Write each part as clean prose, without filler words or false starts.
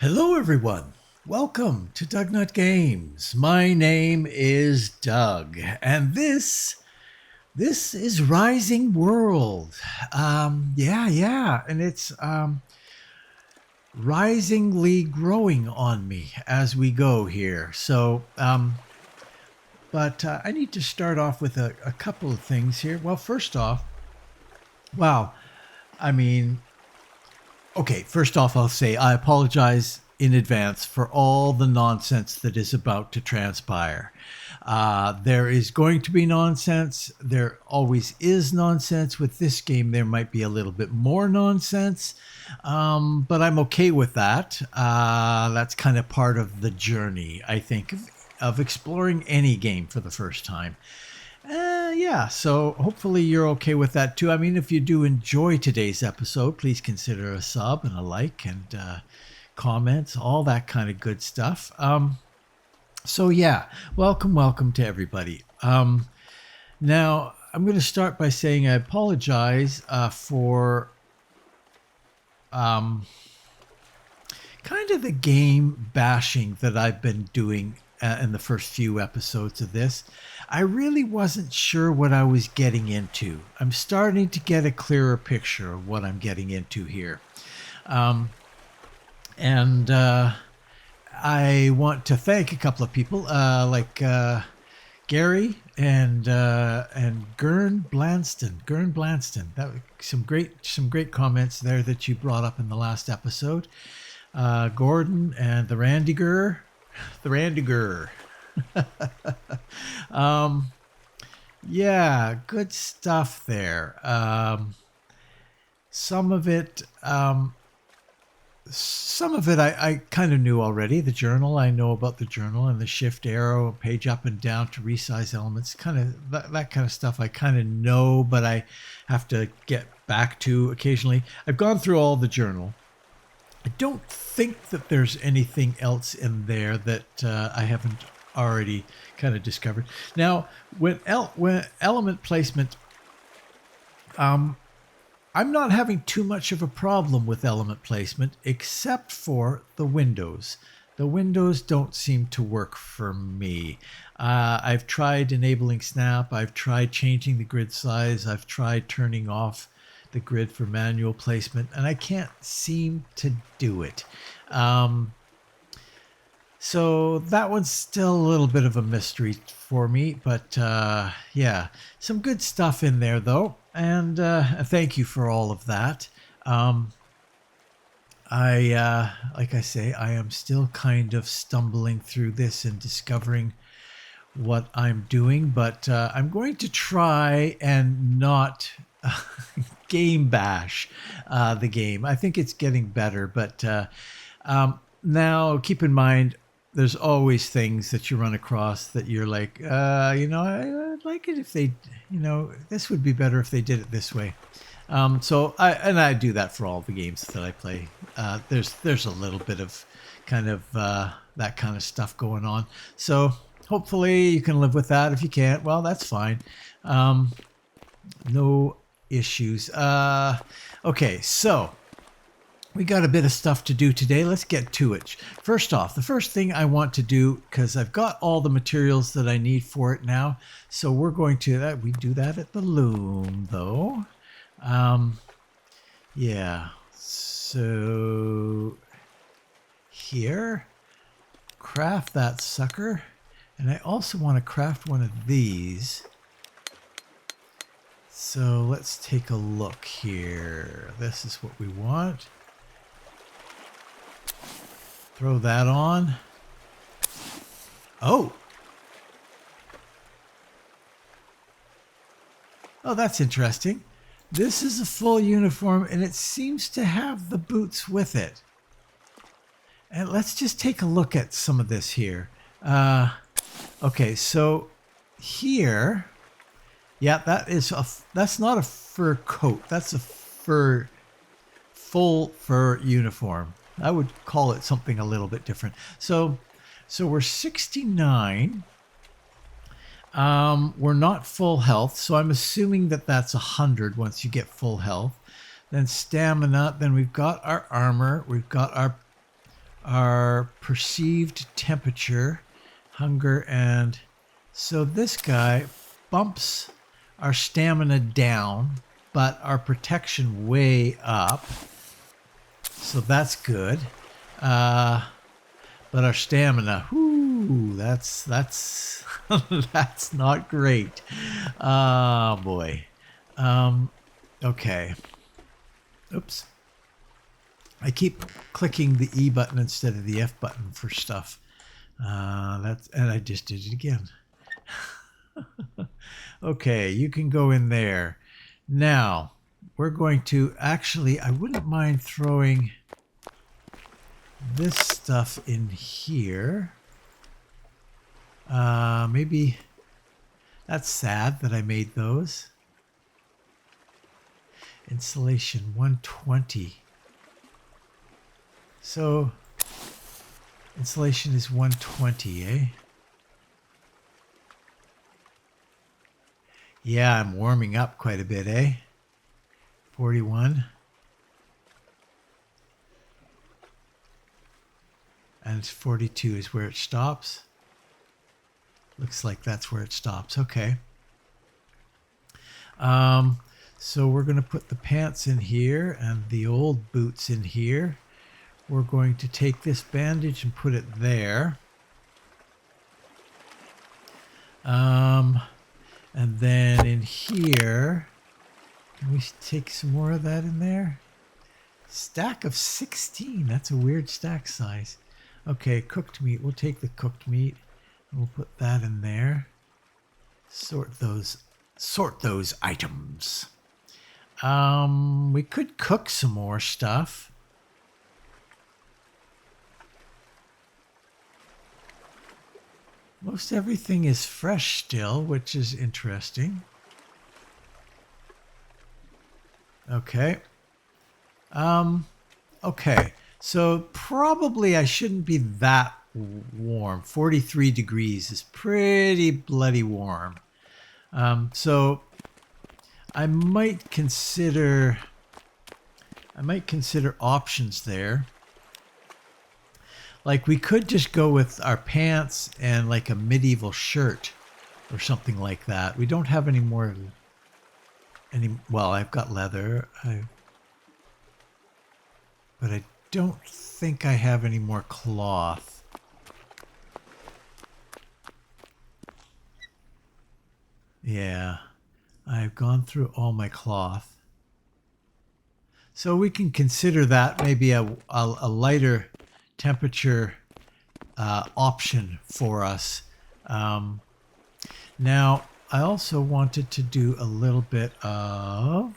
Hello, everyone. Welcome to DougNutGames. My name is Doug, and this is Rising World. And it's risingly growing on me as we go here. But I need to start off with a couple of things here. Well, first off, wow, I mean, okay, first off, I'll say I apologize in advance for all the nonsense that is about to transpire. There is going to be nonsense. There always is nonsense. With this game, there might be a little bit more nonsense, but I'm okay with that. That's kind of part of the journey, I think, of exploring any game for the first time. So hopefully you're okay with that too. I mean, if you do enjoy today's episode, please consider a sub and a like and comments, all that kind of good stuff. Welcome to everybody. Now, I'm going to start by saying I apologize for kind of the game bashing that I've been doing in the first few episodes of this. I really wasn't sure what I was getting into. I'm starting to get a clearer picture of what I'm getting into here. I want to thank a couple of people like Gary and Gern Blanston. That was some great comments there that you brought up in the last episode. Gordon and the Randiger. Yeah, good stuff there. Some of it I kind of knew already. The journal, I know about the journal and the shift arrow, page up and down to resize elements, kind of that kind of stuff I kind of know, but I have to get back to occasionally. I've gone through all the journal. I don't think that there's anything else in there that I haven't already kind of discovered. Now, when element placement, I'm not having too much of a problem with element placement, except for the windows. The windows don't seem to work for me. I've tried enabling snap. I've tried changing the grid size. I've tried turning off the grid for manual placement, and I can't seem to do it. So that one's still a little bit of a mystery for me, but some good stuff in there though, and thank you for all of that. Like I say, I am still kind of stumbling through this and discovering what I'm doing, but I'm going to try and not game bash the game. I think it's getting better, but now keep in mind, there's always things that you run across that you're like, I'd like it if they, this would be better if they did it this way. I do that for all the games that I play. There's a little bit of kind of that kind of stuff going on. So hopefully you can live with that. If you can't, well, that's fine. No issues. Okay, so we got a bit of stuff to do today. Let's get to it. First off, the first thing I want to do, because I've got all the materials that I need for it now, so we're going to we do that at the loom though. So here, craft that sucker, and I also want to craft one of these. So let's take a look here. This is what we want. Throw that on. Oh, that's interesting. This is a full uniform, and it seems to have the boots with it. And let's just take a look at some of this here. Okay, so here, yeah, that's not a fur coat. That's a full fur uniform. I would call it something a little bit different. So we're 69. We're not full health, so I'm assuming that that's 100 once you get full health. Then stamina, then we've got our armor, we've got our perceived temperature, hunger, and so this guy bumps our stamina down, but our protection way up. So that's good. But our stamina, whoo, that's that's not great. Oh boy. Okay. Oops. I keep clicking the E button instead of the F button for stuff. And I just did it again. Okay, you can go in there. Now, we're going to actually, I wouldn't mind throwing this stuff in here. Maybe that's sad that I made those. Insulation 120. So insulation is 120, eh? Yeah, I'm warming up quite a bit, eh? 41. And 42 is where it stops. Looks like that's where it stops. Okay. So we're going to put the pants in here and the old boots in here. We're going to take this bandage and put it there. And then in here, can we take some more of that in there? Stack of 16. That's a weird stack size. Okay, cooked meat. We'll take the cooked meat and we'll put that in there. Sort those items. We could cook some more stuff. Most everything is fresh still, which is interesting. Okay. Okay. So probably I shouldn't be that warm. 43 degrees is pretty bloody warm. So I might consider options there. Like we could just go with our pants and like a medieval shirt or something like that. We don't have any more. Well, I've got leather, but I don't think I have any more cloth. Yeah, I've gone through all my cloth. So we can consider that maybe a lighter temperature option for us. Now, I also wanted to do a little bit of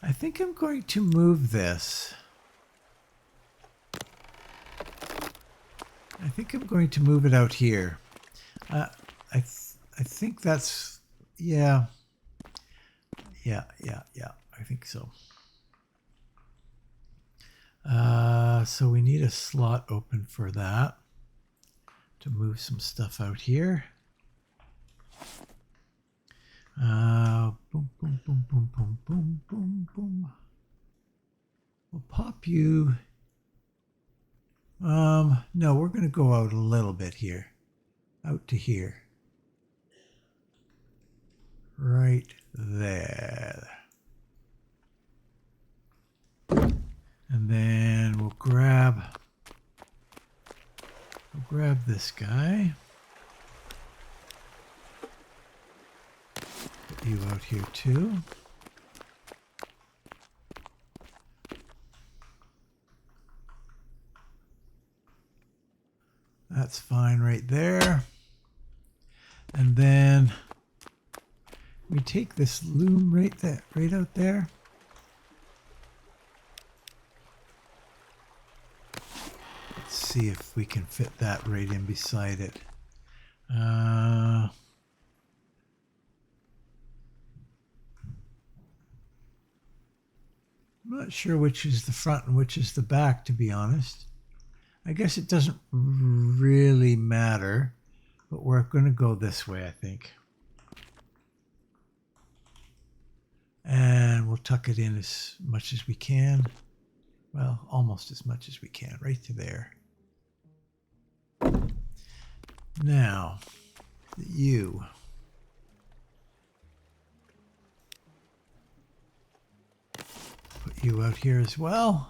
I think I'm going to move this. I think I'm going to move it out here. I think that's, yeah. I think so. So we need a slot open for that to move some stuff out here. Boom, boom, boom, boom, boom, boom, boom, boom. We'll pop you. No, we're going to go out a little bit here. Out to here. Right there. And then we'll grab this guy. Put you out here too. That's fine right there. And then we take this loom right out there. Let's see if we can fit that right in beside it. I'm not sure which is the front and which is the back, to be honest. I guess it doesn't really matter. but we're going to go this way, I think. And we'll tuck it in as much as we can. Well, almost as much as we can, right to there. Now, you. Put you out here as well.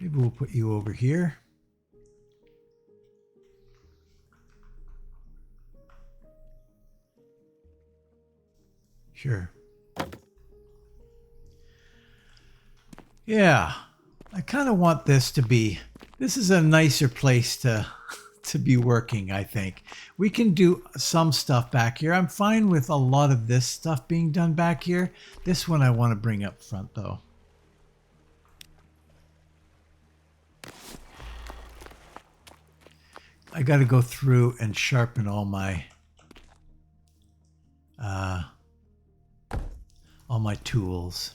Maybe we'll put you over here. Sure. Yeah, I kind of want this to be, this is a nicer place to be working, I think. We can do some stuff back here. I'm fine with a lot of this stuff being done back here. This one I want to bring up front though. I got to go through and sharpen all my tools.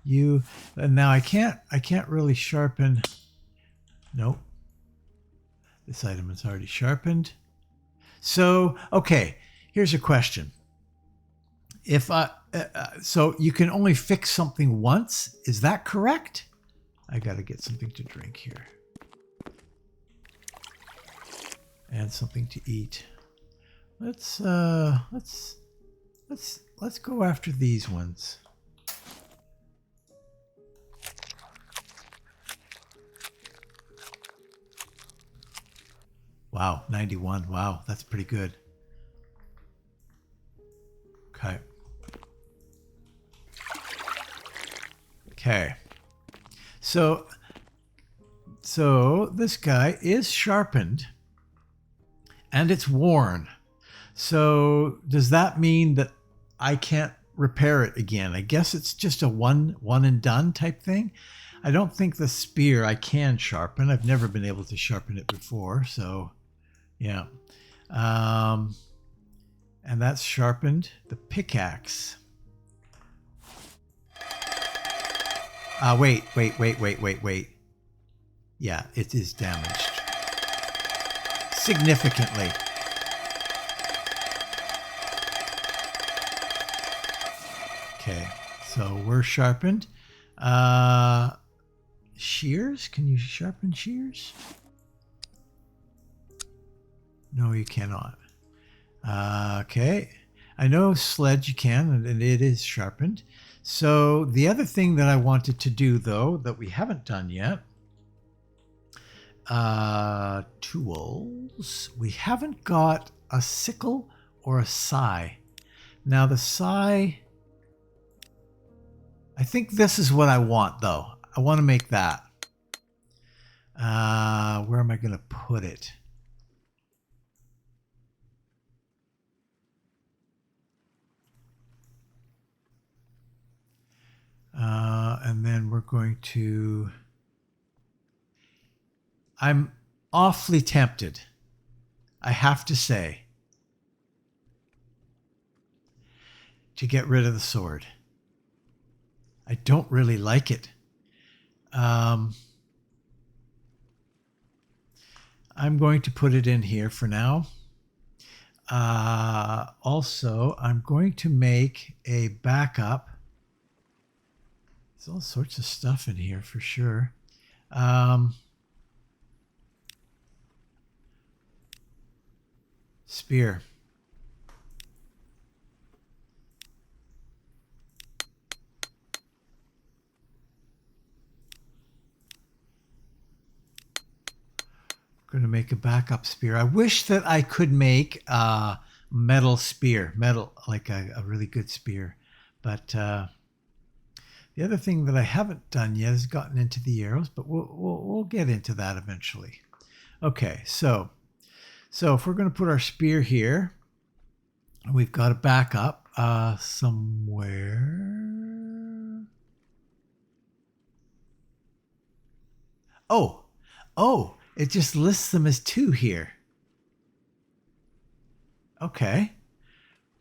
You, and now I can't really sharpen. Nope. This item is already sharpened. So, okay, here's a question. If so you can only fix something once, is that correct? I got to get something to drink here. And something to eat. Let's go after these ones. Wow, 91. Wow, that's pretty good. Okay. Okay. So this guy is sharpened and it's worn. So does that mean that I can't repair it again? I guess it's just a one and done type thing. I don't think the spear I can sharpen. I've never been able to sharpen it before. So yeah. And that's sharpened. The pickaxe. Wait. Yeah, it is damaged. Significantly. Okay, so we're sharpened. Shears? Can you sharpen shears? No, you cannot. Okay. I know sledge you can, and it is sharpened. So the other thing that I wanted to do, though, that we haven't done yet, tools. We haven't got a sickle or a sigh. Now the sigh, I think this is what I want, though. I want to make that. Where am I going to put it? And then we're going to... I'm awfully tempted, I have to say, to get rid of the sword. I don't really like it. I'm going to put it in here for now. Also, I'm going to make a backup. There's all sorts of stuff in here for sure. Spear. Going to make a backup spear. I wish that I could make a metal spear, like a really good spear. But the other thing that I haven't done yet is gotten into the arrows, but we'll get into that eventually. Okay, so if we're going to put our spear here, we've got a backup somewhere. Oh, it just lists them as 2 here. Okay.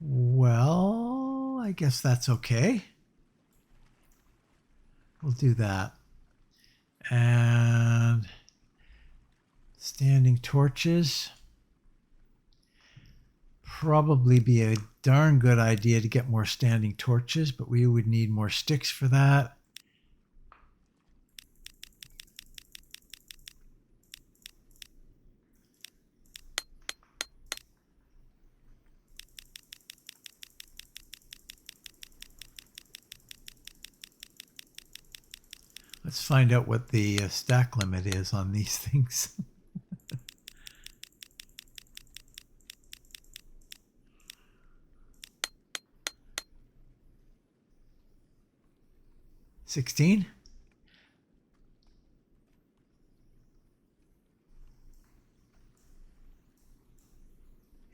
Well, I guess that's okay. We'll do that. And standing torches. Probably be a darn good idea to get more standing torches, but we would need more sticks for that. Let's find out what the stack limit is on these things. 16?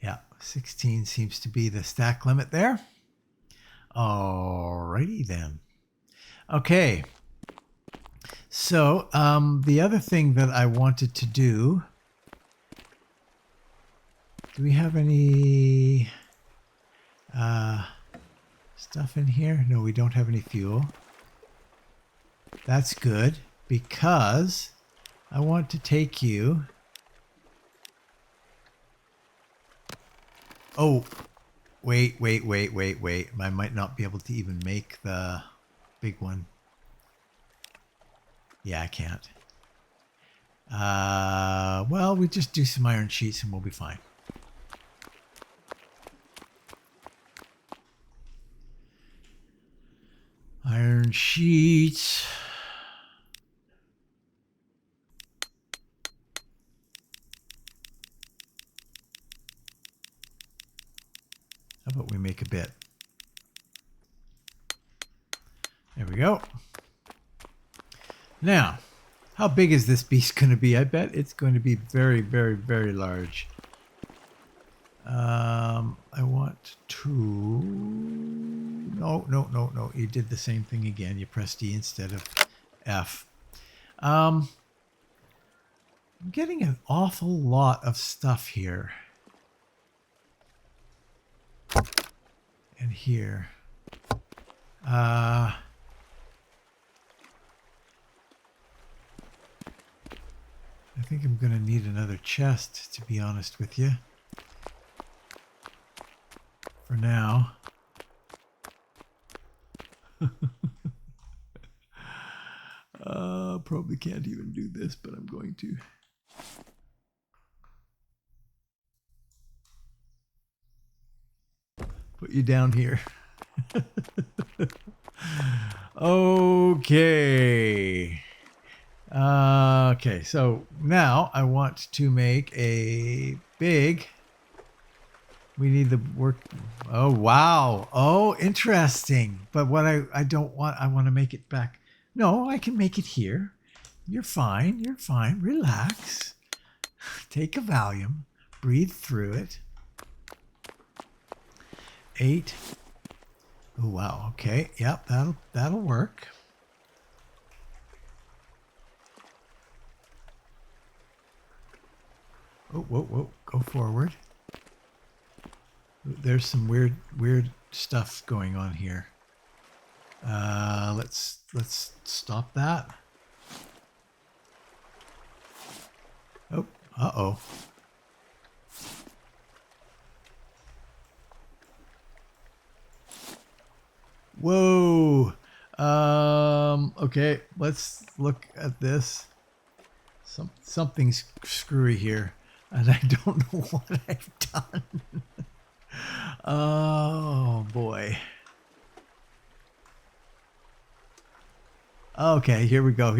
Yeah, 16 seems to be the stack limit there. Alrighty then. Okay. So the other thing that I wanted to do we have any stuff in here? No, we don't have any fuel. That's good because I want to take you. Oh, wait. I might not be able to even make the big one. Yeah, I can't. Well, we just do some iron sheets and we'll be fine. Iron sheets. How about we make a bit? There we go. Now, how big is this beast going to be? I bet it's going to be very, very, very large. I want to... No. You did the same thing again. You pressed E instead of F. I'm getting an awful lot of stuff here. And here. I think I'm going to need another chest, to be honest with you. For now. Probably can't even do this, but I'm going to. Put you down here. Okay. Okay, so now I want to make a big... We need the work... Oh, wow. Oh, interesting. But what I don't want... I want to make it back. No, I can make it here. You're fine. You're fine. Relax. Take a Valium. Breathe through it. 8. Oh, wow. Okay. Yep, that'll work. Oh, whoa. Go forward. There's some weird stuff going on here. Let's stop that. Oh, uh-oh. Whoa. Okay, let's look at this. Something's screwy here, and I don't know what I've done. Oh boy. Okay, here we go.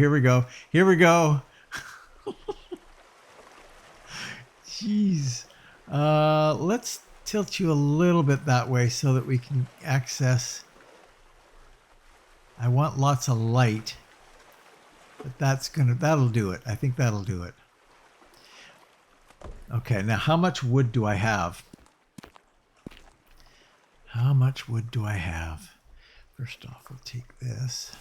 Jeez. Let's tilt you a little bit that way so that we can access. I want lots of light, but that'll do it. I think that'll do it. Okay, now how much wood do I have? How much wood do I have? First off, we'll take this.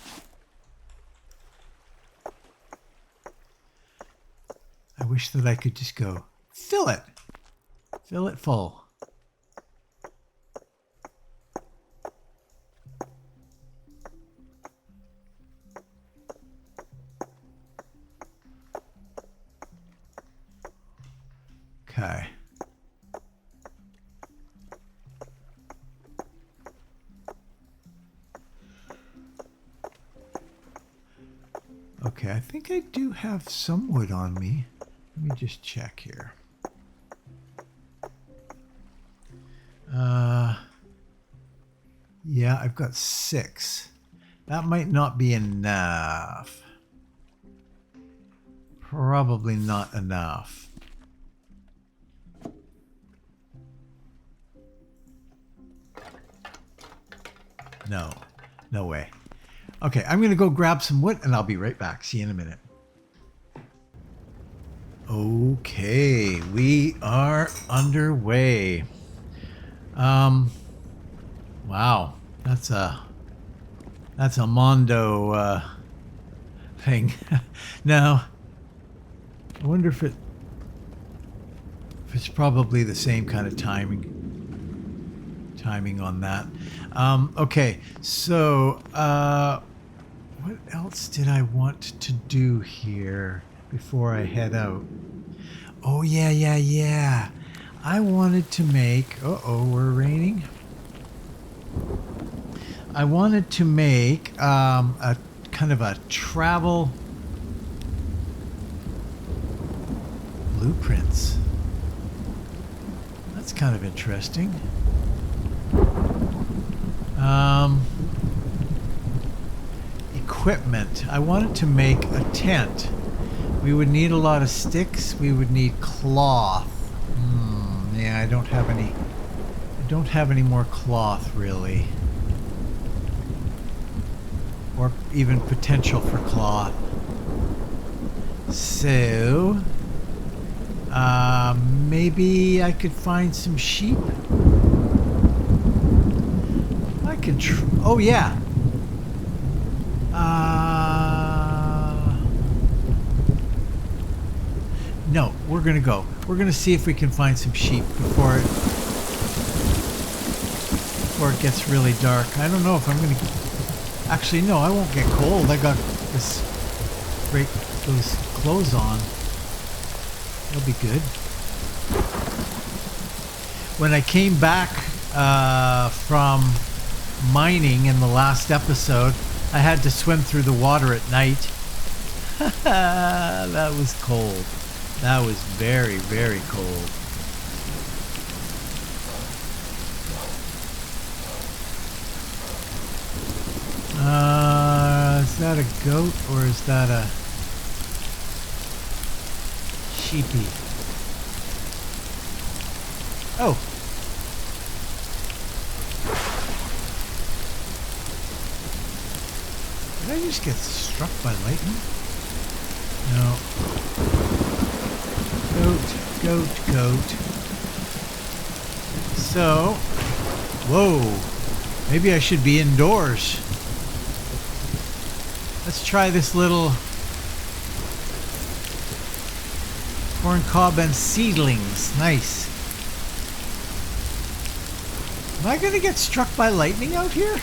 I wish that I could just go, fill it full. Okay, I think I do have some wood on me. Let me just check here. Yeah, I've got 6. That might not be enough. Probably not enough. No, no way. Okay, I'm going to go grab some wood and I'll be right back. See you in a minute. Okay, we are underway. Wow, that's a Mondo thing. Now, I wonder if it's probably the same kind of timing on that. Okay, so what else did I want to do here before I head out? Oh yeah. I wanted to make. We're raining. I wanted to make a kind of a travel blueprints. That's kind of interesting. Equipment. I wanted to make a tent. We would need a lot of sticks. We would need cloth. Yeah, I don't have any more cloth really. Or even potential for cloth. So maybe I could find some sheep. I could oh yeah. No, we're gonna go. We're gonna see if we can find some sheep before it gets really dark. I don't know if I'm gonna. Actually, no, I won't get cold. I got those clothes on. It'll be good. When I came back from mining in the last episode, I had to swim through the water at night. That was cold. That was very, very cold. Is that a goat or is that a sheepy? Oh. Did I just get struck by lightning? No. Goat. So, whoa. Maybe I should be indoors. Let's try this little corn cob and seedlings. Nice. Am I going to get struck by lightning out here?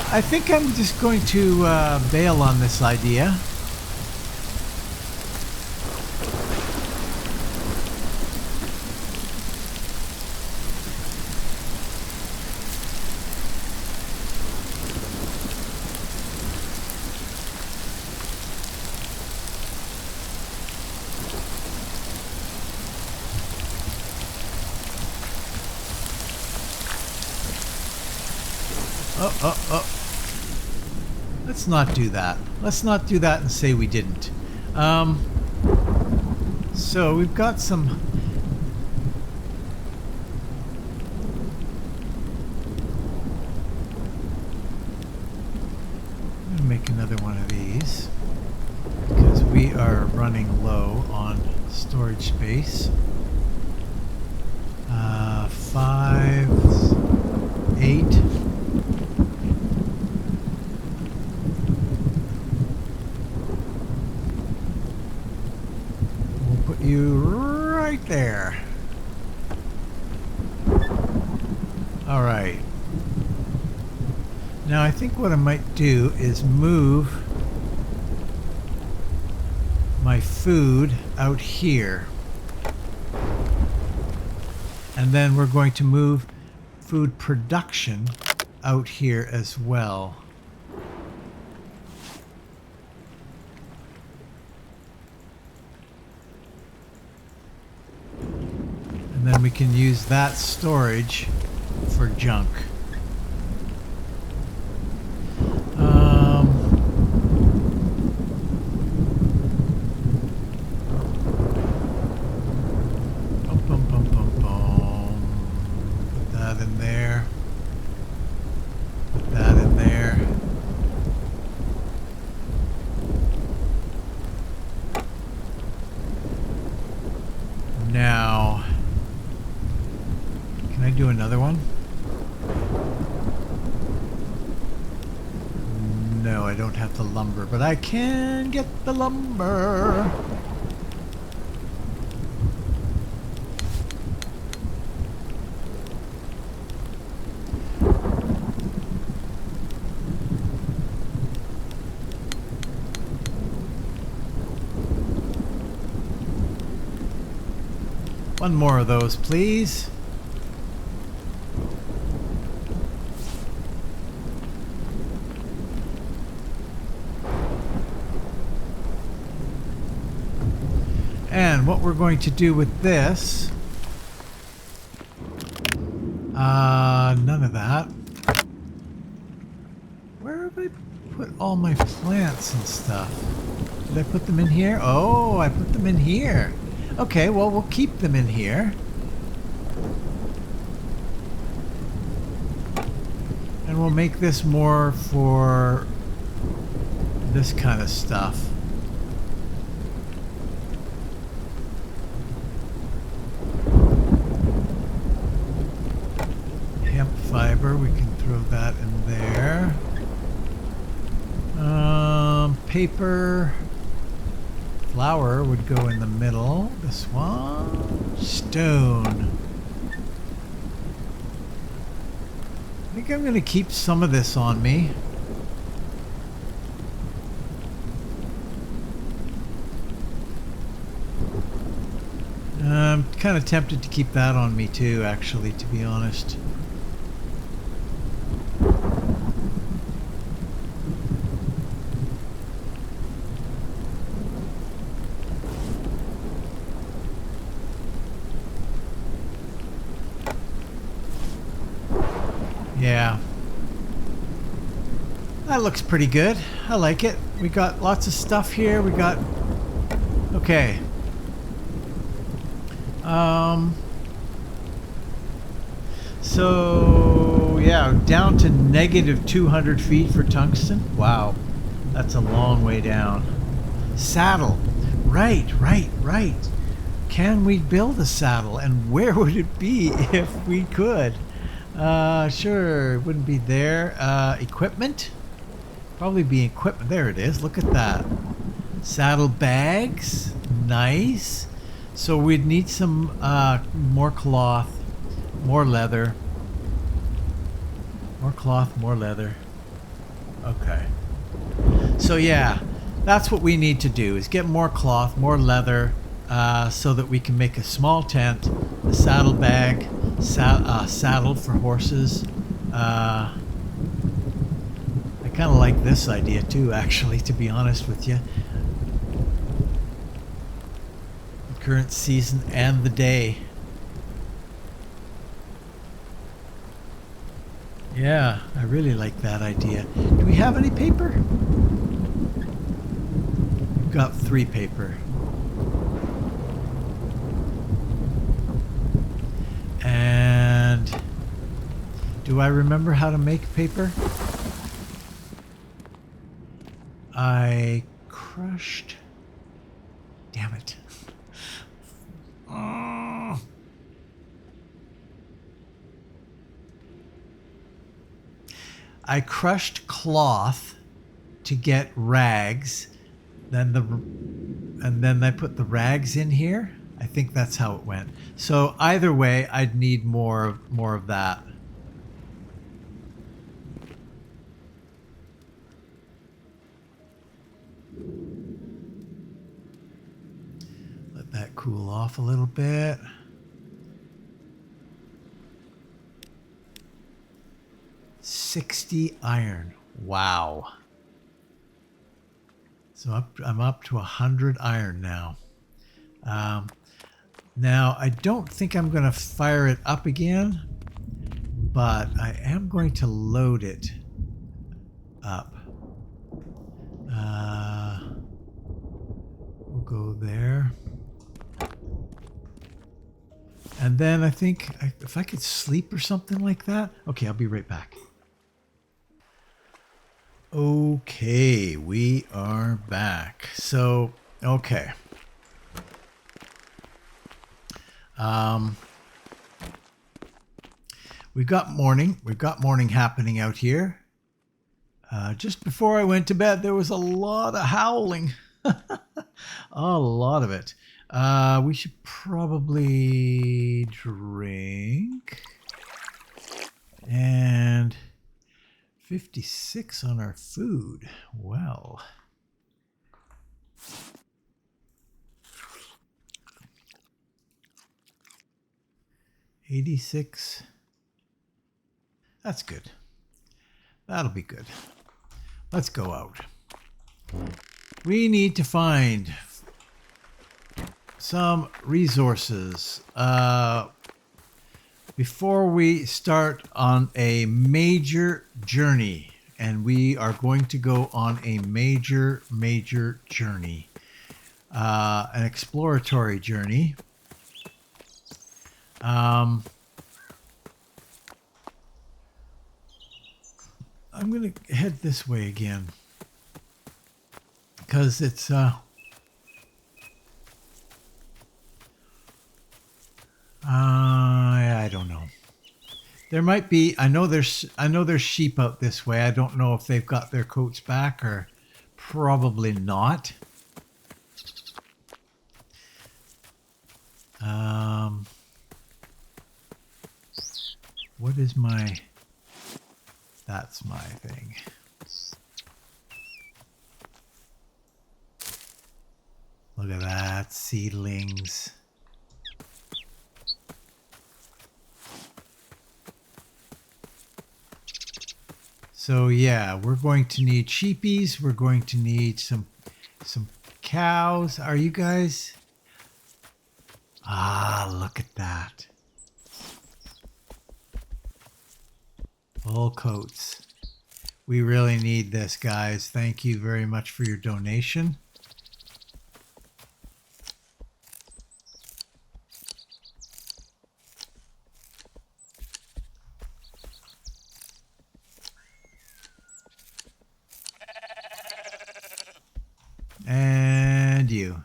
I think I'm just going to bail on this idea. Oh. Let's not do that. Let's not do that and say we didn't. So we've got some... I'm going to make another one of these because we are running low on storage space. 5, 8... you right there. All right. Now I think what I might do is move my food out here. And then we're going to move food production out here as well. And then we can use that storage for junk. Put that in there. Put that in there. Now, can I do another one? No, I don't have the lumber, but I can get the lumber. One more of those, please. And what we're going to do with this, none of that. Where have I put all my plants and stuff? Did I put them in here? Oh, I put them in here. Okay, well, we'll keep them in here. And we'll make this more for this kind of stuff. Hemp fiber, we can throw that in there. Paper. Flour would go in the middle. This one. Stone. I think I'm going to keep some of this on me. I'm kind of tempted to keep that on me too, actually, to be honest. Yeah. That looks pretty good. I like it. We got lots of stuff here. We got... Okay. So, yeah, down to negative 200 feet for tungsten. Wow. That's a long way down. Saddle. Right. Can we build a saddle? And where would it be if we could? Sure, it wouldn't be there. Equipment? Probably be equipment. There it is. Look at that. Saddle bags. Nice. So we'd need some more cloth, more leather. More cloth, more leather. Okay. So yeah, that's what we need to do, is get more cloth, more leather, so that we can make a small tent, a saddle bag, saddle for horses. I kind of like this idea too, actually, to be honest with you. The current season and the day. Yeah, I really like that idea. Do we have any paper? We've got 3 paper. And do I remember how to make paper? I crushed. Damn it. I crushed cloth to get rags, and then I put the rags in here. I think that's how it went. So either way, I'd need more of that. Let that cool off a little bit. 60 iron. Wow. So I'm up to 100 iron now. Now, I don't think I'm going to fire it up again, but I am going to load it up. We'll go there. And then I think if I could sleep or something like that. Okay, I'll be right back. Okay, we are back. So, okay. We've got morning. We've got morning happening out here. Just before I went to bed, there was a lot of howling. A lot of it. We should probably drink. And 56 on our food. Well. $86. That's good. That'll be good. Let's go out. We need to find some resources before we start on a major journey. And we are going to go on a major journey. An exploratory journey. I'm going to head this way again because it's I don't know. There might be. I know there's sheep out this way. I don't know if they've got their coats back or probably not. What is my... That's my thing. Look at that, seedlings. So yeah, we're going to need sheepies. We're going to need some cows. Are you guys? Ah, look at that. Full coats. We really need this, guys. Thank you very much for your donation. And you.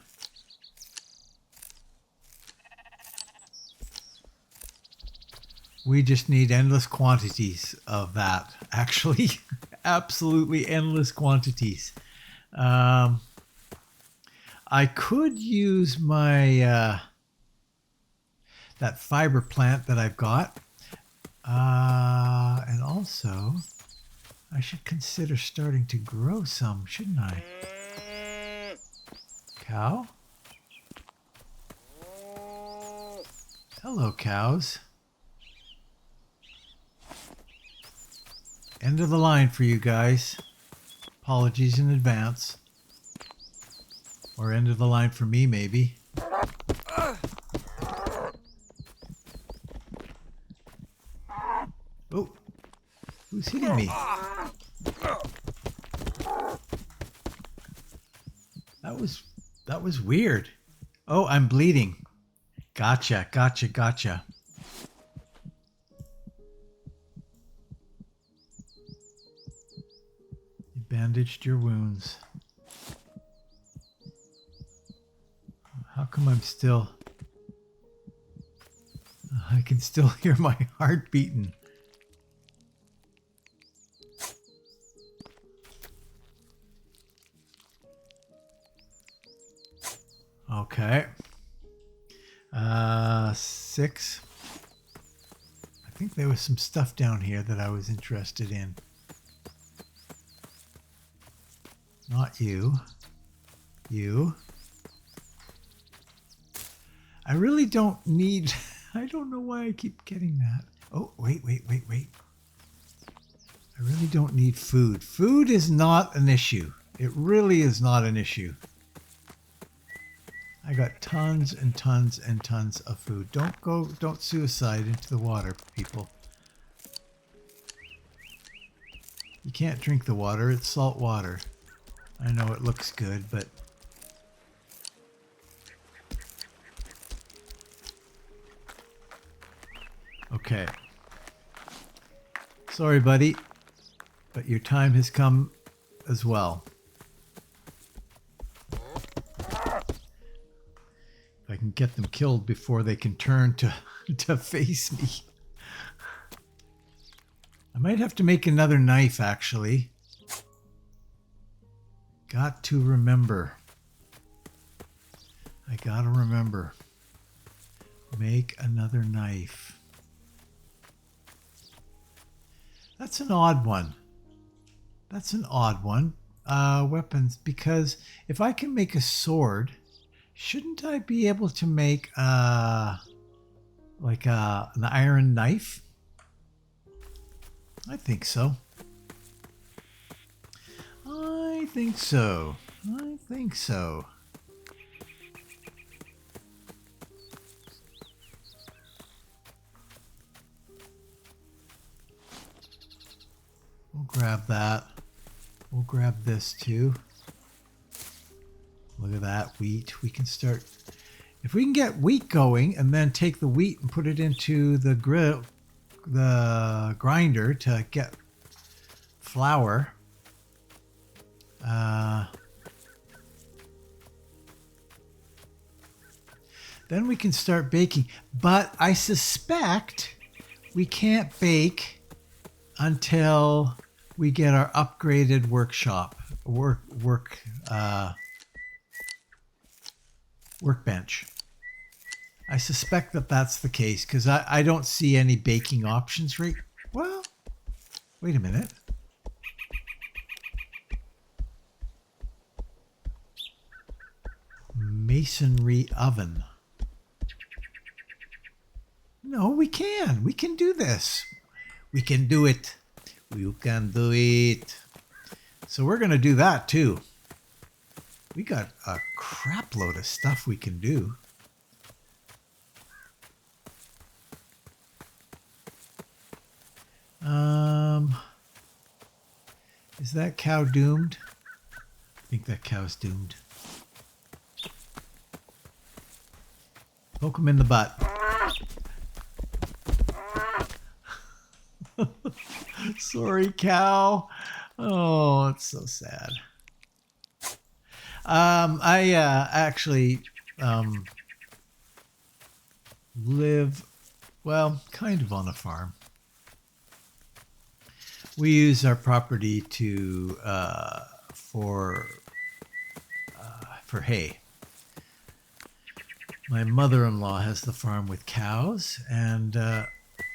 We just need endless quantities of that, actually. Absolutely endless quantities. I could use my that fiber plant that I've got. And also, I should consider starting to grow some, shouldn't I? Cow? Hello, cows. End of the line for you guys. Apologies in advance. Or end of the line for me, maybe. Oh, who's hitting me? That was weird. Oh, I'm bleeding. Gotcha. You bandaged your wounds. How come I'm still... I can still hear my heart beating. Okay. 6. I think there was some stuff down here that I was interested in. Not you. You. I really don't need... I don't know why I keep getting that. Oh, wait. I I really don't need food. Food is not an issue. It really is not an issue. I got tons and tons and tons of food. Don't suicide into the water, people. You can't drink the water. It's salt water. I know it looks good, but... Okay. Sorry, buddy, but your time has come as well. If I can get them killed before they can turn to face me. I might have to make another knife, actually. Got to remember. I gotta remember. Make another knife. That's an odd one. That's an odd one. Weapons, because if I can make a sword, shouldn't I be able to make like an iron knife? I think so. I think so. I think so. We'll grab that. We'll grab this too. Look at that wheat. We can start. If we can get wheat going and then take the wheat and put it into the grinder to get flour. Then we can start baking. But I suspect we can't bake until we get our upgraded workbench. I suspect that that's the case because I don't see any baking options right. Well, wait a minute. Masonry oven. No, we can. We can do this. We can do it. You can do it. So we're going to do that too. We got a crap load of stuff we can do. Is that cow doomed? I think that cow's doomed. Poke him in the butt. Sorry, cow. Oh, it's so sad. I actually live, well, kind of on a farm. We use our property to for hay. My mother-in-law has the farm with cows, and the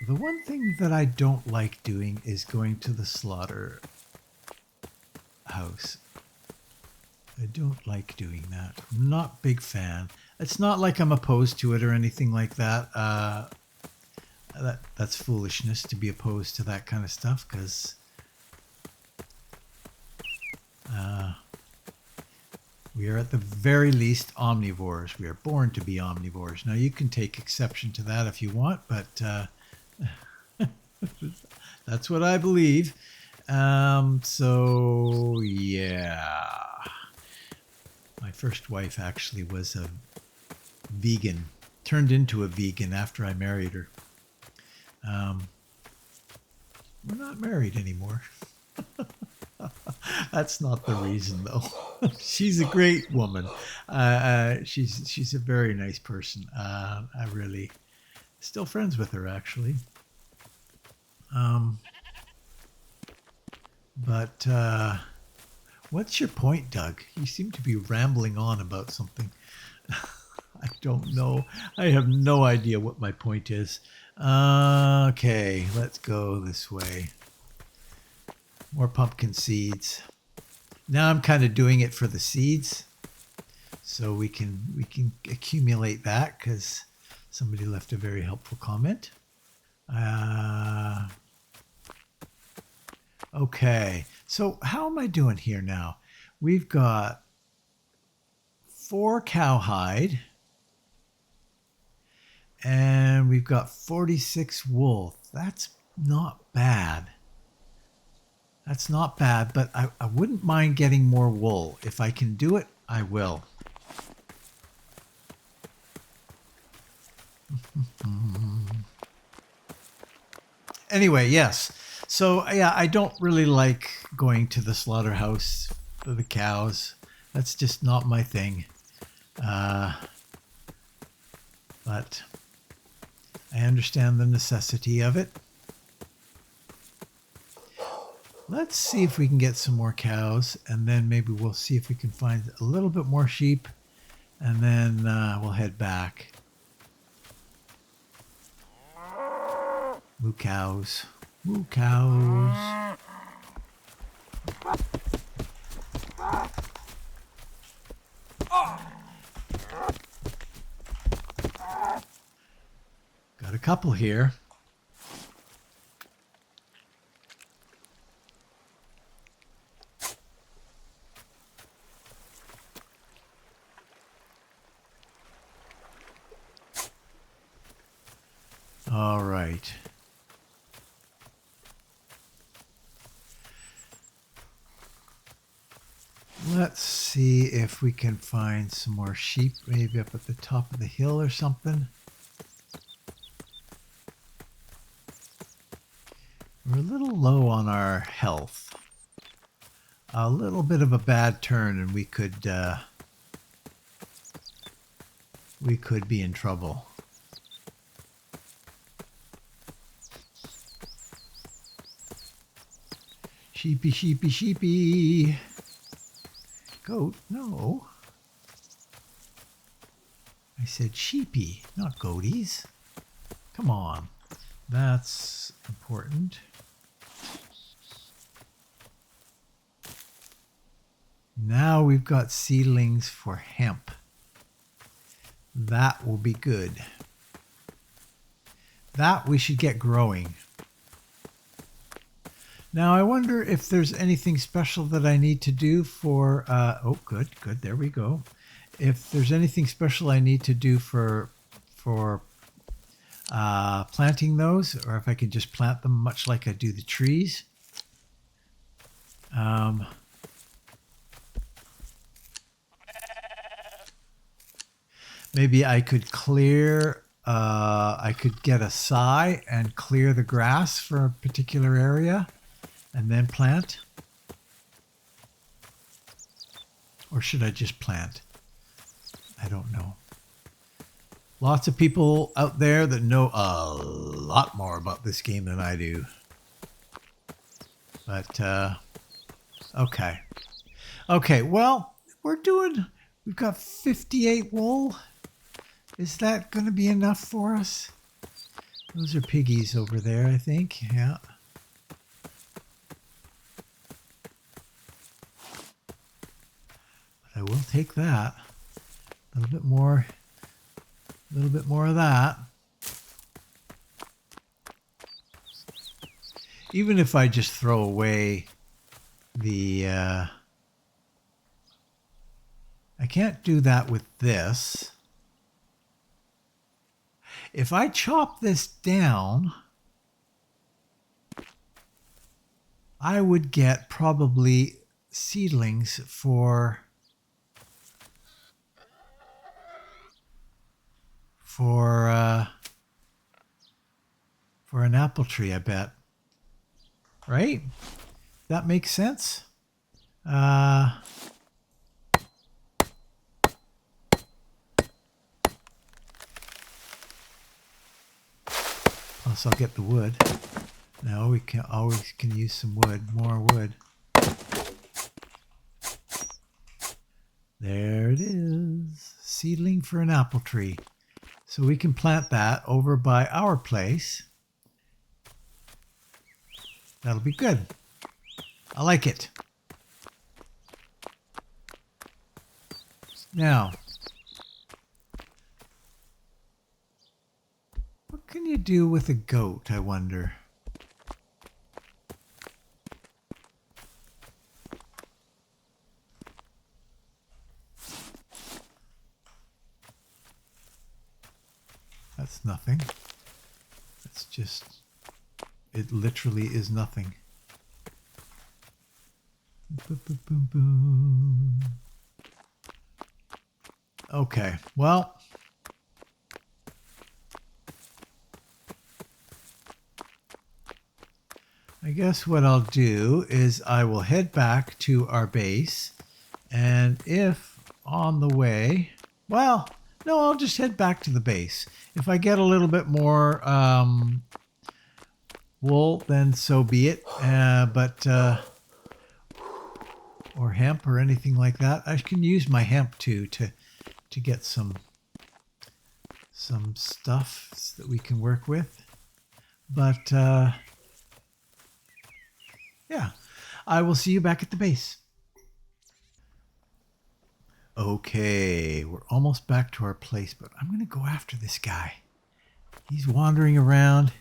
one thing that I don't like doing is going to the slaughter house. I don't like doing that. I'm not a big fan. It's not like I'm opposed to it or anything like that. That's foolishness to be opposed to that kind of stuff, because we are at the very least omnivores. We are born to be omnivores. Now you can take exception to that if you want, but that's what I believe. So yeah, my first wife actually was a vegan, turned into a vegan after I married her. We're not married anymore. That's not the reason, though. She's a great woman. She's a very nice person. I really still friends with her, actually. But what's your point, Doug? You seem to be rambling on about something. I don't know. I have no idea what my point is. Okay, let's go this way. More pumpkin seeds. Now I'm kind of doing it for the seeds, so we can accumulate that because somebody left a very helpful comment. Okay, so how am I doing here now? We've got 4 cowhide and we've got 46 wool. That's not bad. That's not bad, but I wouldn't mind getting more wool. If I can do it, I will. Anyway, yes. So, yeah, I don't really like going to the slaughterhouse for the cows. That's just not my thing. But I understand the necessity of it. Let's see if we can get some more cows, and then maybe we'll see if we can find a little bit more sheep, and then we'll head back. Moo cows. Moo cows. Got a couple here. All right. Let's see if we can find some more sheep, maybe up at the top of the hill or something. We're a little low on our health. A little bit of a bad turn and we could be in trouble. Sheepy, sheepy, sheepy. Goat? No. I said sheepy, not goaties. Come on. That's important. Now we've got seedlings for hemp. That will be good. That we should get growing. Now I wonder if there's anything special that I need to do for, oh good, there we go. If there's anything special I need to do for planting those, or if I can just plant them much like I do the trees. Maybe I could clear, I could get a scythe and clear the grass for a particular area and then plant. Or should I just plant? I don't know. Lots of people out there that know a lot more about this game than I do. But, okay. Okay, well, we've got 58 wool. Is that going to be enough for us? Those are piggies over there, I think. Yeah. But I will take that. A little bit more of that. Even if I just throw away the I can't do that with this. If I chop this down, I would get probably seedlings for an apple tree, I bet. Right? That makes sense. Plus I'll get the wood. Now we can always use some wood, more wood. There it is. Seedling for an apple tree. So we can plant that over by our place. That'll be good. I like it. Now, what can you do with a goat, I wonder? That's nothing. It's just, it literally is nothing. Okay, well, I guess what I'll do is I will head back to our base, and if on the way, well, no, I'll just head back to the base. If I get a little bit more wool, then so be it. Or hemp or anything like that. I can use my hemp too to get some stuff that we can work with. But yeah, I will see you back at the base. Okay, we're almost back to our place, but I'm going to go after this guy. He's wandering around.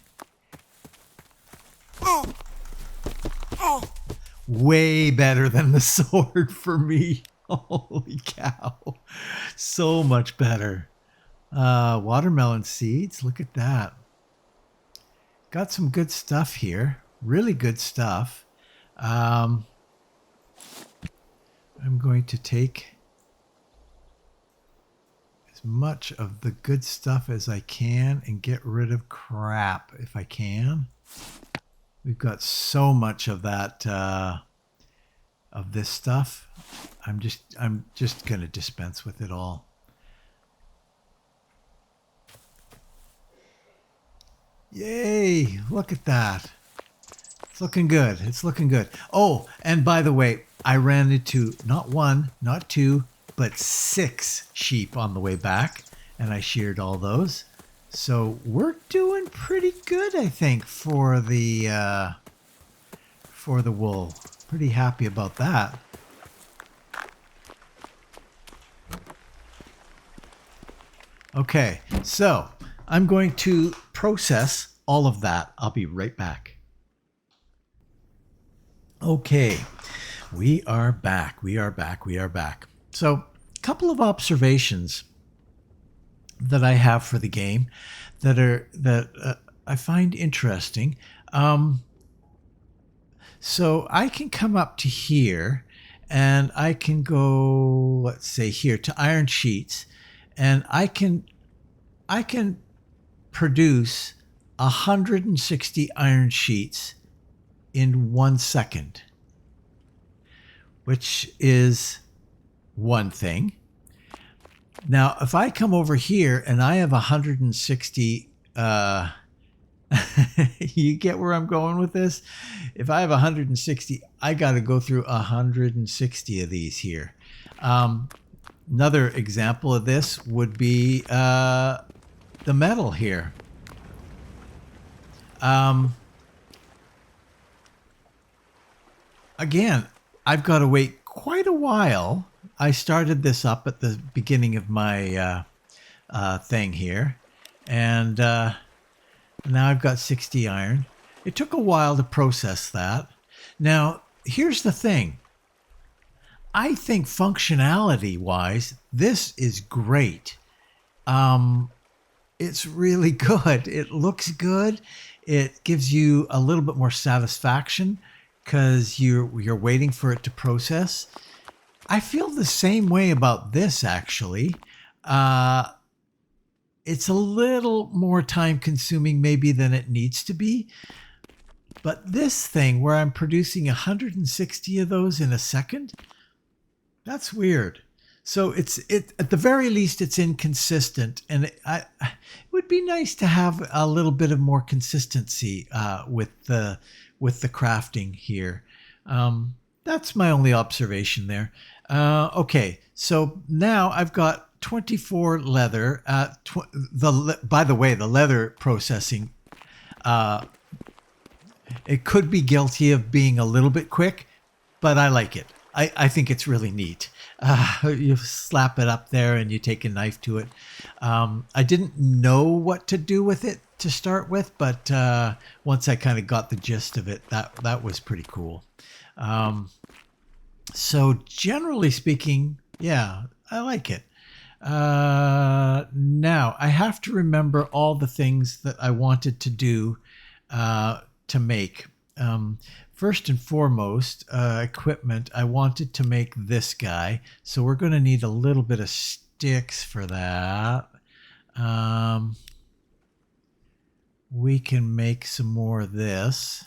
Way better than the sword for me. Holy cow. So much better. Watermelon seeds. Look at that. Got some good stuff here. Really good stuff. I'm going to take as much of the good stuff as I can and get rid of crap if I can. We've got so much of that, of this stuff. I'm just going to dispense with it all. Yay! Look at that. It's looking good. It's looking good. Oh, and by the way, I ran into not one, not two, but 6 sheep on the way back, and I sheared all those. So we're doing pretty good, I think, for the wool. Pretty happy about that. Okay, so I'm going to process all of that. I'll be right back. Okay, we are back. We are back. We are back. So, a couple of observations that I have for the game that I find interesting. So I can come up to here, and I can go, let's say here to iron sheets, and I can produce 160 iron sheets in 1 second, which is one thing. Now, if I come over here and I have 160, you get where I'm going with this? If I have 160, I got to go through 160 of these here. Another example of this would be the metal here. Again, I've got to wait quite a while. I started this up at the beginning of my thing here, and now I've got 60 iron. It took a while to process that. Now, here's the thing. I think functionality-wise, this is great. It's really good. It looks good. It gives you a little bit more satisfaction because you're waiting for it to process. I feel the same way about this, actually. It's a little more time consuming maybe than it needs to be. But this thing where I'm producing 160 of those in a second, that's weird. So it at the very least, it's inconsistent. And it would be nice to have a little bit of more consistency with the crafting here. That's my only observation there. Okay, so now I've got 24 leather. By the way, the leather processing, it could be guilty of being a little bit quick, but I like it. I think it's really neat. You slap it up there and you take a knife to it. I didn't know what to do with it to start with, but once I kind of got the gist of it, that was pretty cool. So generally speaking, yeah, I like it. Now I have to remember all the things that I wanted to do to make. First and foremost, equipment. I wanted to make this guy, so we're going to need a little bit of sticks for that. We can make some more of this.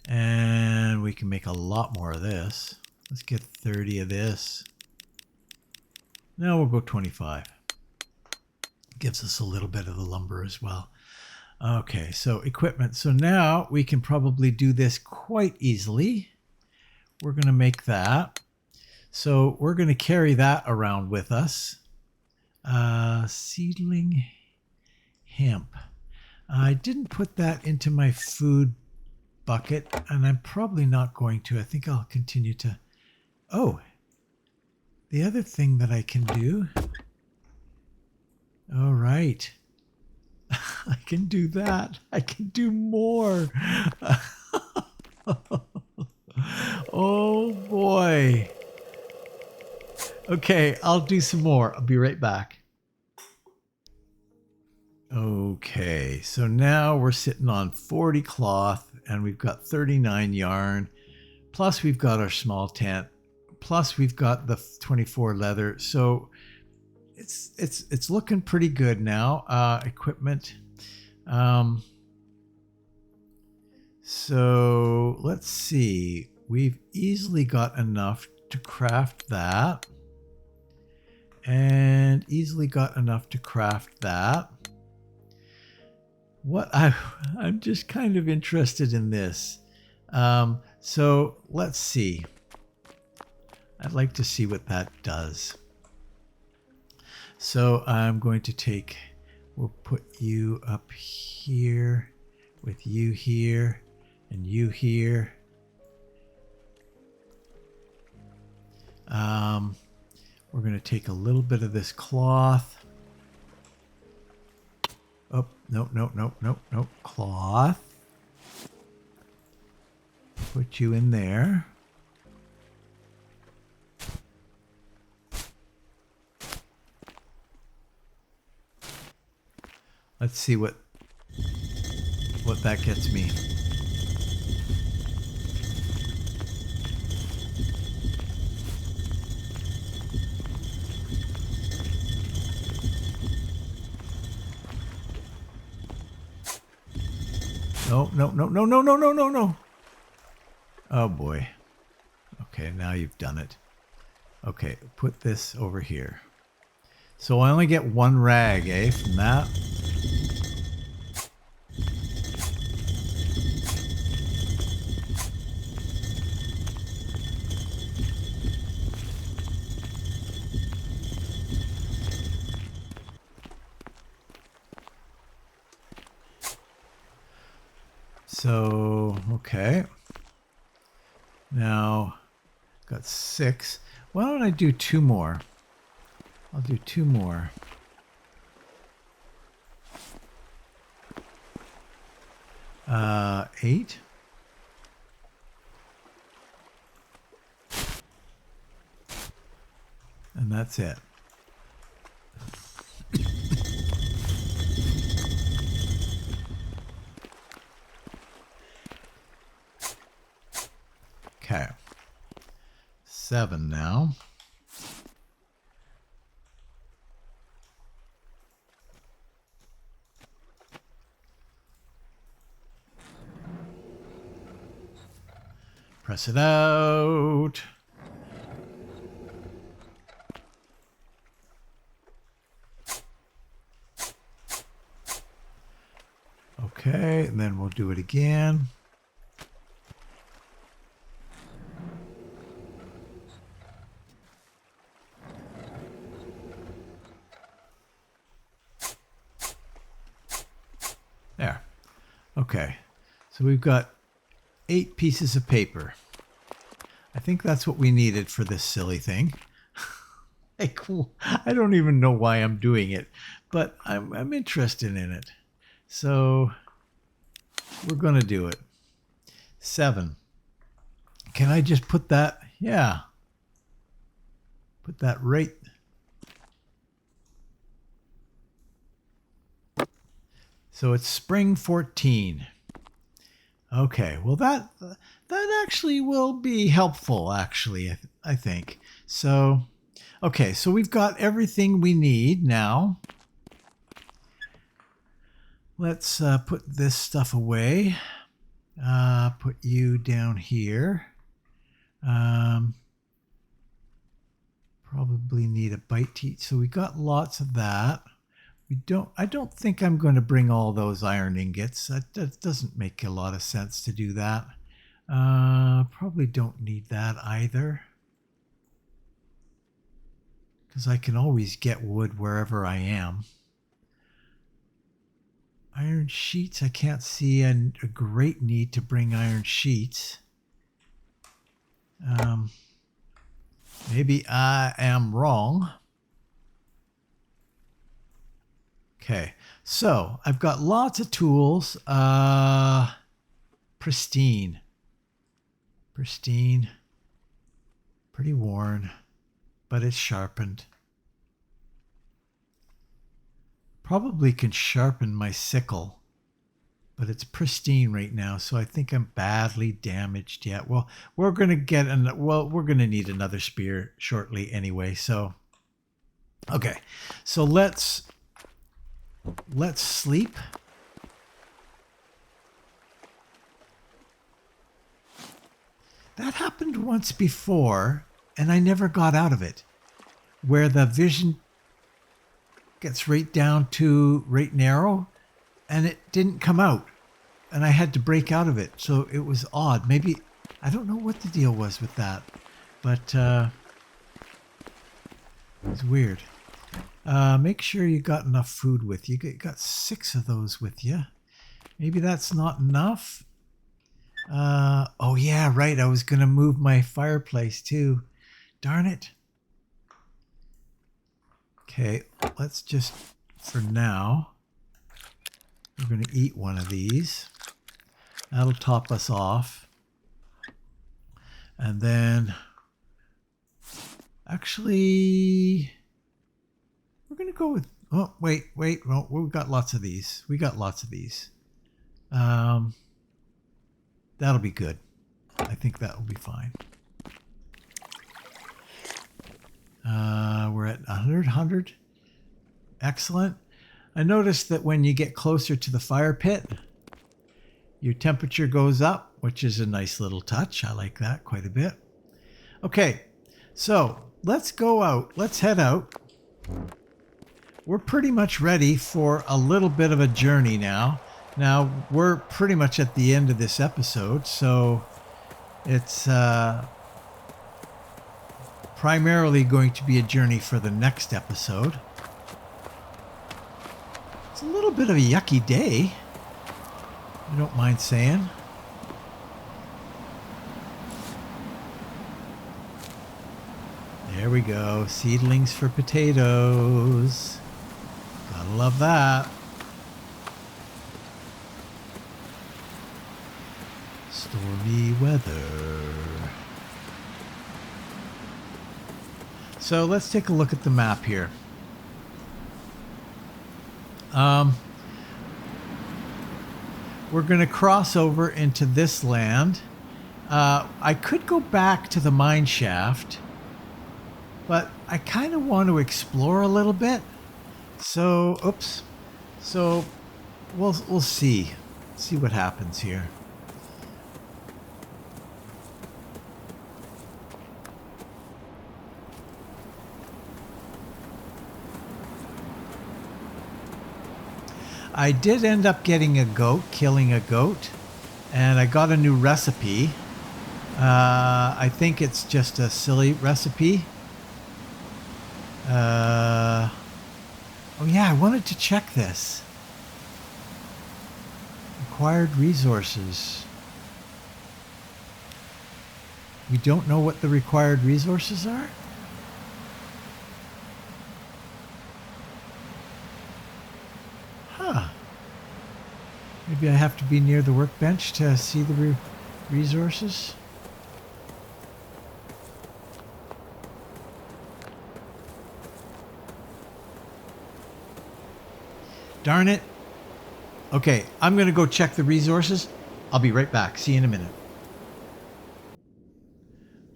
And we can make a lot more of this. Let's get 30 of this. No, we'll go 25. Gives us a little bit of the lumber as well. Okay, so equipment. So now we can probably do this quite easily. We're going to make that. So we're going to carry that around with us. Seedling hemp. I didn't put that into my food bucket, and I'm probably not going to. I think I'll continue to. Oh, the other thing that I can do. All right. I can do that. I can do more. Oh boy. Okay, I'll do some more. I'll be right back. Okay, so now we're sitting on 40 cloth and we've got 39 yarn. Plus we've got our small tent. Plus we've got the 24 leather. So it's looking pretty good now. Equipment. So let's see. We've easily got enough to craft that. And easily got enough to craft that. I'm just kind of interested in this. So let's see. I'd like to see what that does. So I'm going to take, we'll put you up here with you here and you here. We're going to take a little bit of this cloth. Oh, no, cloth. Put you in there. Let's see what that gets me. No. Oh boy. Okay, now you've done it. Okay, put this over here. So I only get one rag, from that? So, okay. Now, got 6. Why don't I do 2 more? I'll do 2 more. Uh, 8. And that's it. Okay. 7 now. Press it out. Okay, and then we'll do it again. There. Okay, so we've got 8 pieces of paper. I think that's what we needed for this silly thing. Like, I don't even know why I'm doing it, but I'm interested in it. So we're going to do it. 7. Can I just put that? Yeah. Put that right. So it's spring 14. Okay, well that actually will be helpful, actually, I think. So, okay, so we've got everything we need now. Let's put this stuff away. Put you down here. Probably need a bite to eat. So we got lots of that. I don't think I'm going to bring all those iron ingots. That doesn't make a lot of sense to do that. Probably don't need that either, because I can always get wood wherever I am. Iron sheets, I can't see a great need to bring iron sheets. Maybe I am wrong. Okay, so I've got lots of tools. Pristine. Pristine. Pretty worn, but it's sharpened. Probably can sharpen my sickle, but it's pristine right now, so I think I'm badly damaged yet. Well, we're going to need another spear shortly anyway, so okay. So let's sleep. That happened once before, and I never got out of it, where the vision gets right narrow, and it didn't come out, and I had to break out of it. So it was odd. Maybe, I don't know what the deal was with that, but it was weird. Make sure you got enough food with you. You got 6 of those with you. Maybe that's not enough. Oh yeah, right. I was going to move my fireplace too. Darn it. Okay, let's just, for now, we're going to eat one of these. That'll top us off. And then, actually, we're going to go with, oh, wait. Well, we've got lots of these. That'll be good. I think that will be fine. We're at 100. Excellent. I noticed that when you get closer to the fire pit, your temperature goes up, which is a nice little touch. I like that quite a bit. Okay, so let's go out. Let's head out. We're pretty much ready for a little bit of a journey now. Now, we're pretty much at the end of this episode, so it's primarily going to be a journey for the next episode. It's a little bit of a yucky day, I don't mind saying. There we go, seedlings for potatoes. Gotta love that. Stormy weather. So let's take a look at the map here. We're going to cross over into this land. I could go back to the mine shaft, but I kind of want to explore a little bit. So, oops. So we'll see what happens here. I did end up getting a goat, killing a goat, and I got a new recipe. I think it's just a silly recipe. Oh yeah, I wanted to check this. Required resources. We don't know what the required resources are? Huh. Maybe I have to be near the workbench to see the resources. Darn it. Okay, I'm going to go check the resources. I'll be right back. See you in a minute.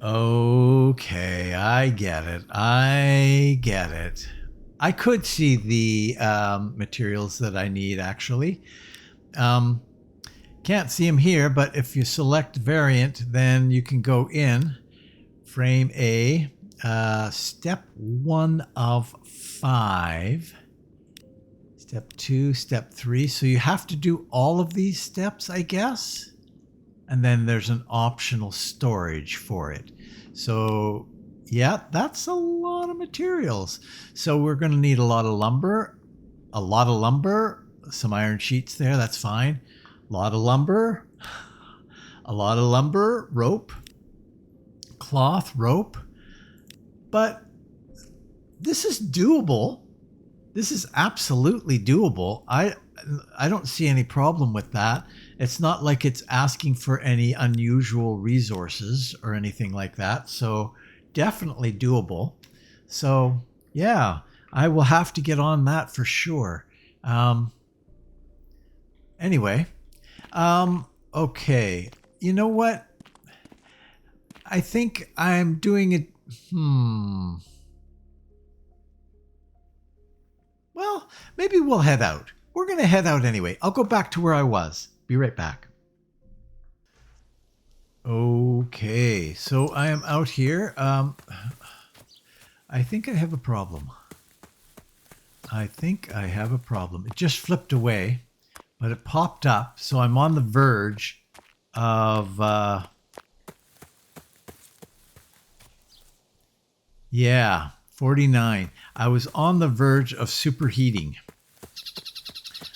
Okay, I get it. I could see the materials that I need, actually. Can't see them here, but if you select variant, then you can go in frame A, step 1 of 5, step 2, step 3. So you have to do all of these steps, I guess. And then there's an optional storage for it. So yeah, that's a lot of materials. So we're going to need a lot of lumber, some iron sheets there. That's fine. A lot of lumber, rope, cloth, rope. But this is doable. This is absolutely doable. I don't see any problem with that. It's not like it's asking for any unusual resources or anything like that. So definitely doable. So yeah, I will have to get on that for sure. Anyway, okay. You know what? I think I'm doing it. Well, maybe we'll head out. We're going to head out anyway. I'll go back to where I was. Be right back. Okay, so I am out here. I think I have a problem. It just flipped away, but it popped up. So I'm on the verge of... yeah, 49. I was on the verge of superheating.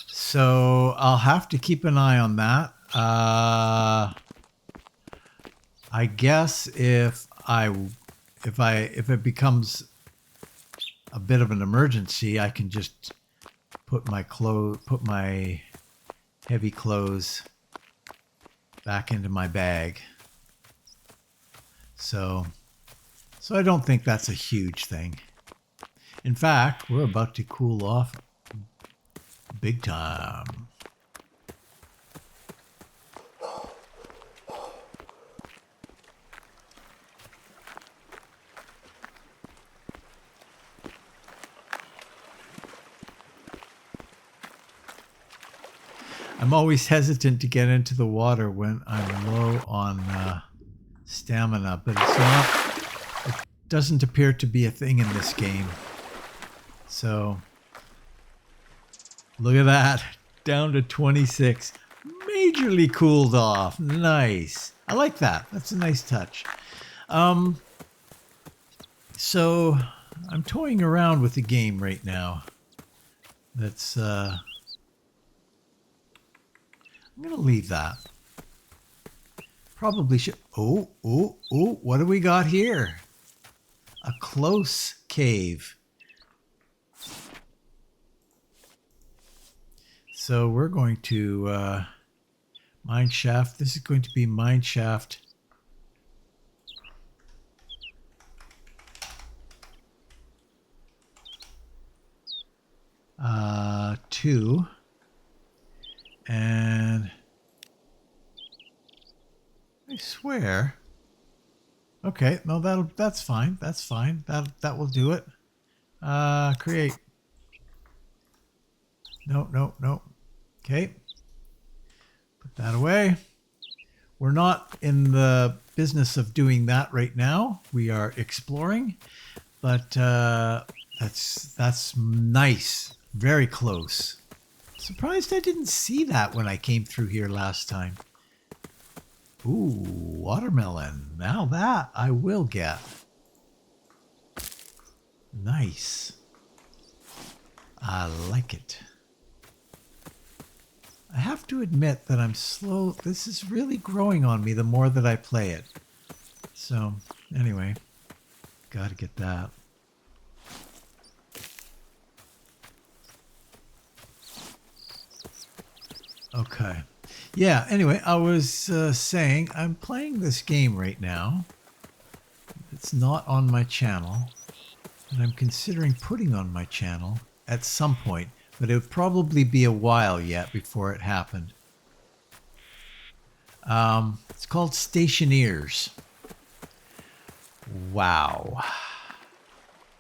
So I'll have to keep an eye on that. I guess if it becomes a bit of an emergency, I can just put my heavy clothes back into my bag. So I don't think that's a huge thing. In fact, we're about to cool off big time. I'm always hesitant to get into the water when I'm low on stamina, but it doesn't appear to be a thing in this game. So look at that, down to 26. Majorly cooled off. Nice. I like that. That's a nice touch. So I'm toying around with the game right now. That's I'm gonna leave that. Probably should. Oh, what do we got here? A close cave. So we're going to mine shaft. This is going to be mine shaft 2. And I swear. Okay, no, that's fine. That's fine. That will do it. Create. No. Okay. Put that away. We're not in the business of doing that right now. We are exploring, but that's nice. Very close. Surprised I didn't see that when I came through here last time. Ooh, watermelon. Now that I will get. Nice. I like it. I have to admit that I'm slow. This is really growing on me the more that I play it. So, anyway, gotta get that. Okay. Yeah, anyway, I was saying I'm playing this game right now. It's not on my channel, and I'm considering putting on my channel at some point. but it would probably be a while yet before it happened. It's called Stationeers. Wow.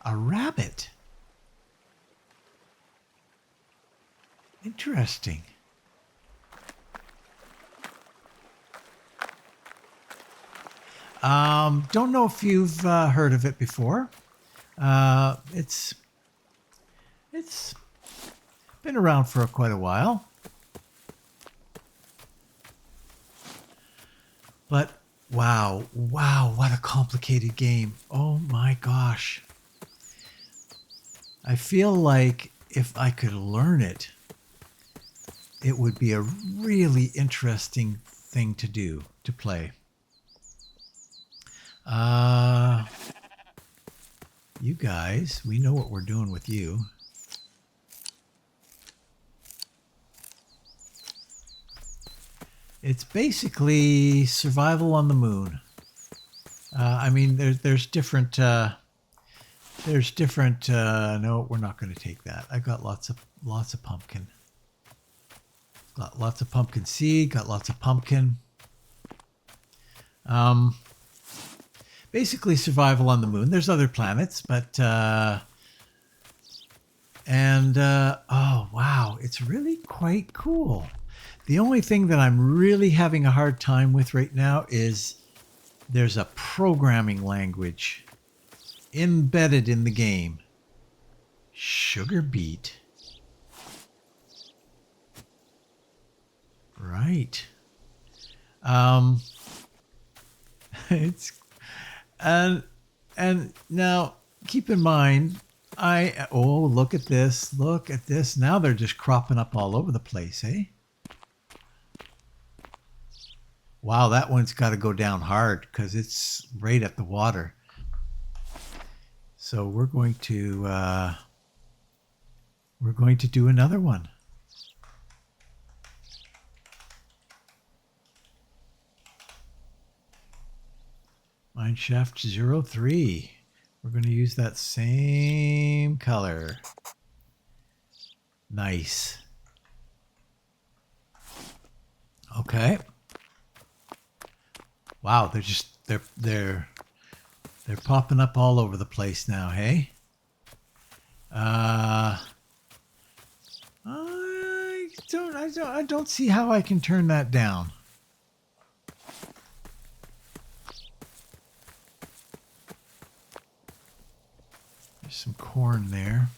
A rabbit. Interesting. Don't know if you've heard of it before. It's been around for quite a while. But wow, what a complicated game. Oh my gosh. I feel like if I could learn it, it would be a really interesting thing to do, to play. You guys, we know what we're doing with you. It's basically survival on the moon. I mean, there's different. No, we're not going to take that. I got lots of pumpkin. Got lots of pumpkin seed. Got lots of pumpkin. Basically survival on the moon. There's other planets, but oh wow, it's really quite cool. The only thing that I'm really having a hard time with right now is there's a programming language embedded in the game. Sugar beet. Right. It's and now keep in mind, look at this. Now they're just cropping up all over the place, eh? Wow, that one's got to go down hard because it's right at the water. So we're going to do another one. Mineshaft 03. We're going to use that same color. Nice. Okay. Wow, they're popping up all over the place now, hey? I don't see how I can turn that down. There's some corn there.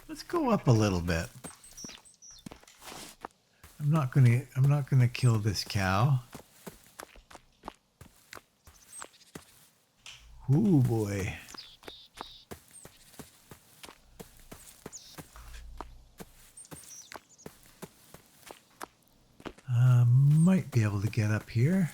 Let's go up a little bit. I'm not gonna kill this cow. Ooh boy. Might be able to get up here.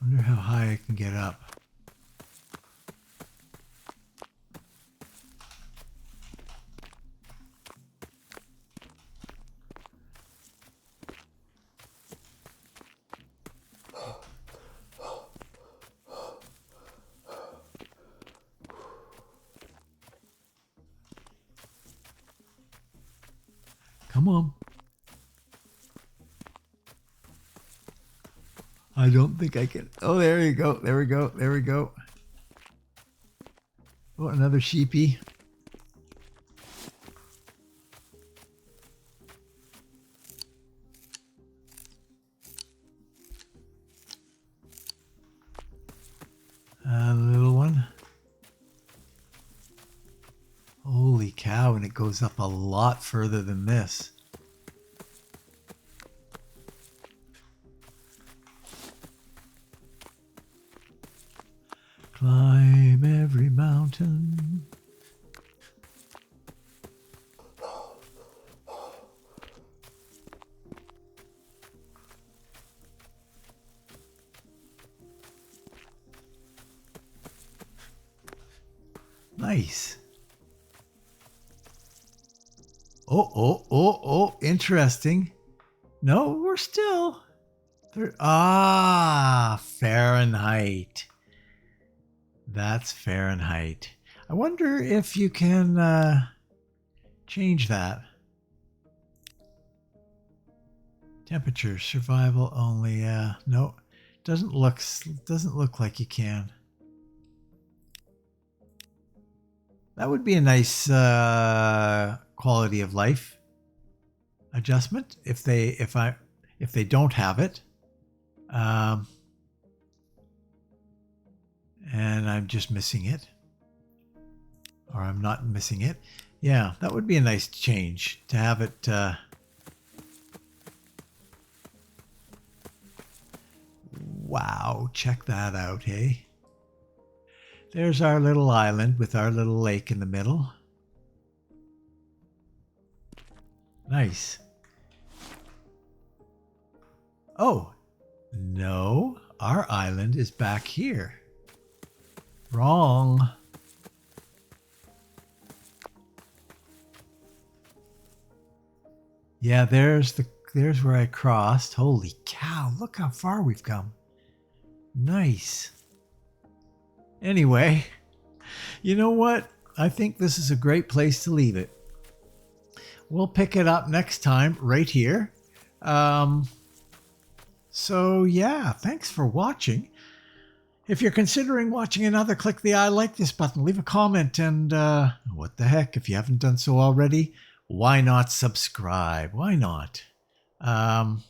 Wonder how high I can get up. Come on. I don't think I can. Oh, there you go. There we go. There we go. Oh, another sheepy. A little one. Holy cow, and it goes up a lot further than this. Climb every mountain. Nice. Oh, interesting. No, we're still... Fahrenheit. That's Fahrenheit. I wonder if you can change that. Temperature, survival only. No, doesn't look like you can. That would be a nice quality of life adjustment if they don't have it. And I'm just missing it, or I'm not missing it. Yeah, that would be a nice change to have it. Wow, check that out, hey? There's our little island with our little lake in the middle. Nice. Oh, no, our island is back here. Wrong. Yeah, there's where I crossed. Holy cow, look how far we've come. Nice. Anyway, you know what? I think this is a great place to leave it. We'll pick it up next time right here. So yeah, thanks for watching. If you're considering watching another, click the I like this button, leave a comment, and what the heck, if you haven't done so already, why not subscribe? Why not? And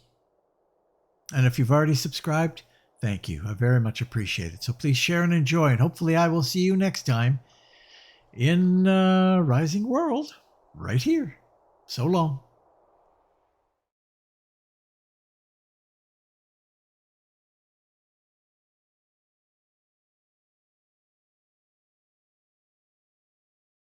if you've already subscribed, thank you. I very much appreciate it. So please share and enjoy, and hopefully I will see you next time in Rising World right here. So long.